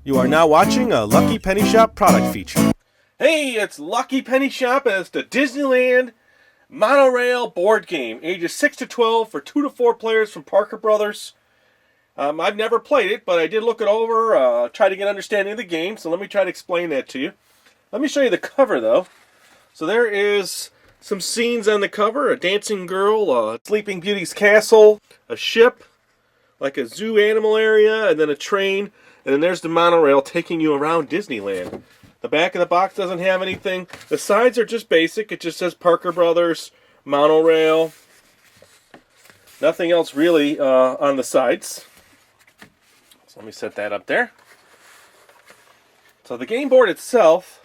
You are now watching a Lucky Penny Shop product feature. Hey, it's Lucky Penny Shop, and it's the Disneyland Monorail board game. Ages 6 to 12 for 2 to 4 players from Parker Brothers. I've never played it, but I did look it over, try to get an understanding of the game, so let me try to explain that to you. Let me show you the cover, though. So there is some scenes on the cover. A dancing girl, a Sleeping Beauty's castle, a ship, like a zoo animal area, and then a train. And then there's the monorail taking you around Disneyland. The back of the box doesn't have anything. The sides are just basic. It just says Parker Brothers, Monorail. Nothing else really on the sides. So let me set that up there. So the game board itself,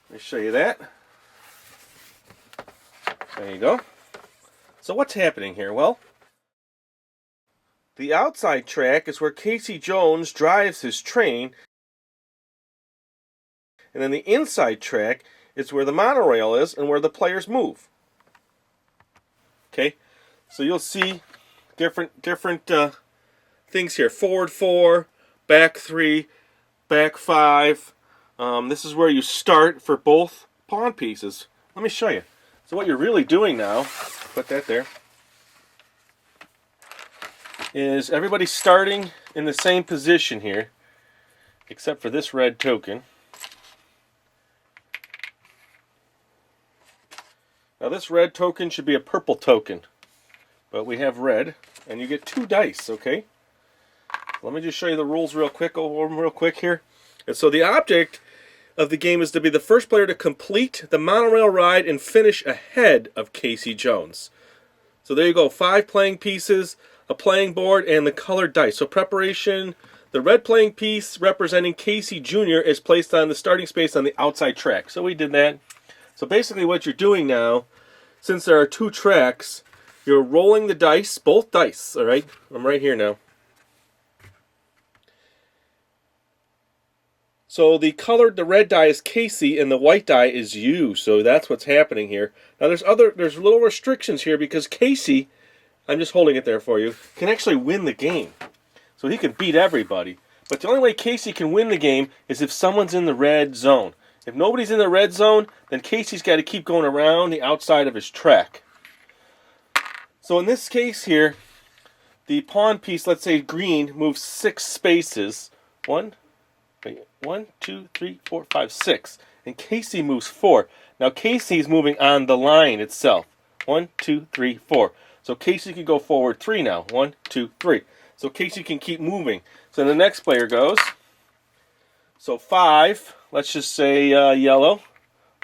let me show you that. There you go. So what's happening here? Well, the outside track is where Casey Jones drives his train, and then the inside track is where the monorail is and where the players move. Okay, so you'll see different things here. Forward 4, back 3, back 5. This is where you start for both pawn pieces. Let me show you. So what you're really doing now, put that there, is everybody's starting in the same position here, except for this red token. Now this red token should be a purple token, but we have red, and you get 2 dice, okay? Let me just show you the rules real quick, here. And so the object of the game is to be the first player to complete the monorail ride and finish ahead of Casey Jones. So there you go, 5 playing pieces, a playing board, and the colored dice. So preparation, the red playing piece representing Casey Jr. is placed on the starting space on the outside track. So we did that. So basically what you're doing now, since there are 2 tracks, you're rolling the dice, both dice, all right? I'm right here now. So the red die is Casey and the white die is you. So that's what's happening here. Now there's little restrictions here because Casey, I'm just holding it there for you, can actually win the game. So he can beat everybody. But the only way Casey can win the game is if someone's in the red zone. If nobody's in the red zone, then Casey's got to keep going around the outside of his track. So in this case here, the pawn piece, let's say green, moves 6 spaces. 1, 2, 3, 4, 5, 6. And Casey moves 4. Now Casey's moving on the line itself. 1, 2, 3, 4. So Casey can go forward 3 now. 1, 2, 3. So Casey can keep moving. So the next player goes. So 5. Let's just say yellow.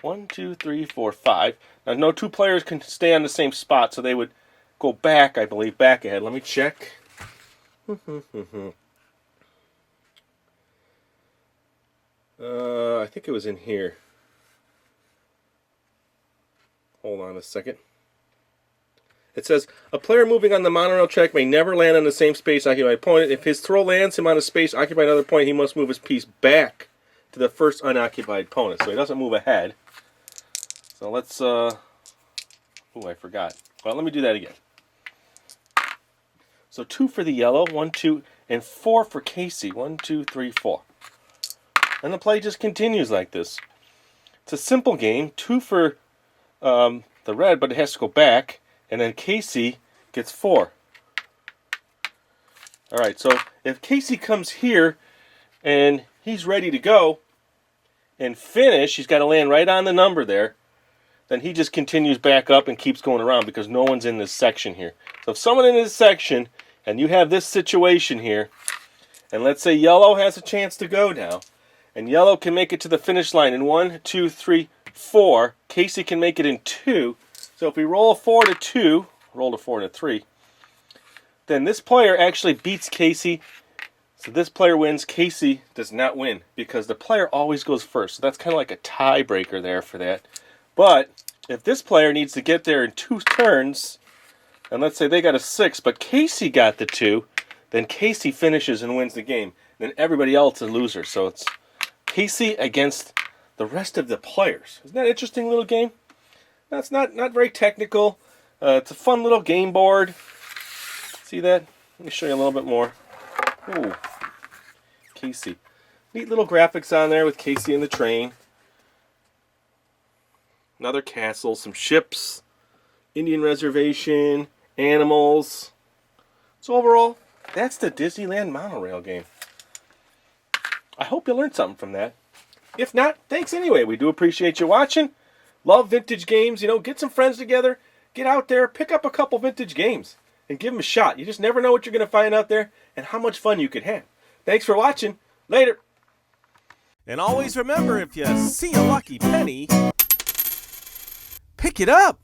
1, 2, 3, 4, 5. Now no 2 players can stay on the same spot, so they would go back, I believe, back ahead. Let me check. I think it was in here. Hold on a second. It says, a player moving on the monorail track may never land on the same space occupied by an opponent. If his throw lands him on a space occupied by another point, he must move his piece back to the first unoccupied opponent. So he doesn't move ahead. So let's, I forgot. Well, let me do that again. So 2 for the yellow, 1, 2, and 4 for Casey. 1, 2, 3, 4. And the play just continues like this. It's a simple game. 2 for the red, but it has to go back. And then Casey gets 4. Alright, so if Casey comes here and he's ready to go and finish, he's got to land right on the number there, then he just continues back up and keeps going around because no one's in this section here. So if someone in this section, and you have this situation here, and let's say yellow has a chance to go now, and yellow can make it to the finish line in 1, 2, 3, 4, Casey can make it in 2. So if we roll a 4 to 2, roll a 4 to 3, then this player actually beats Casey. So this player wins. Casey does not win because the player always goes first. So that's kind of like a tiebreaker there for that. But if this player needs to get there in 2 turns, and let's say they got a 6, but Casey got the 2, then Casey finishes and wins the game. Then everybody else is a loser. So it's Casey against the rest of the players. Isn't that an interesting little game? That's not very technical. It's a fun little game board. See that? Let me show you a little bit more. Ooh, Casey. Neat little graphics on there with Casey and the train. Another castle, some ships, Indian reservation, animals. So overall, that's the Disneyland Monorail game. I hope you learned something from that. If not, thanks anyway. We do appreciate you watching. Love vintage games. You know, get some friends together. Get out there, pick up a couple vintage games, and give them a shot. You just never know what you're going to find out there and how much fun you could have. Thanks for watching. Later. And always remember, if you see a lucky penny, pick it up.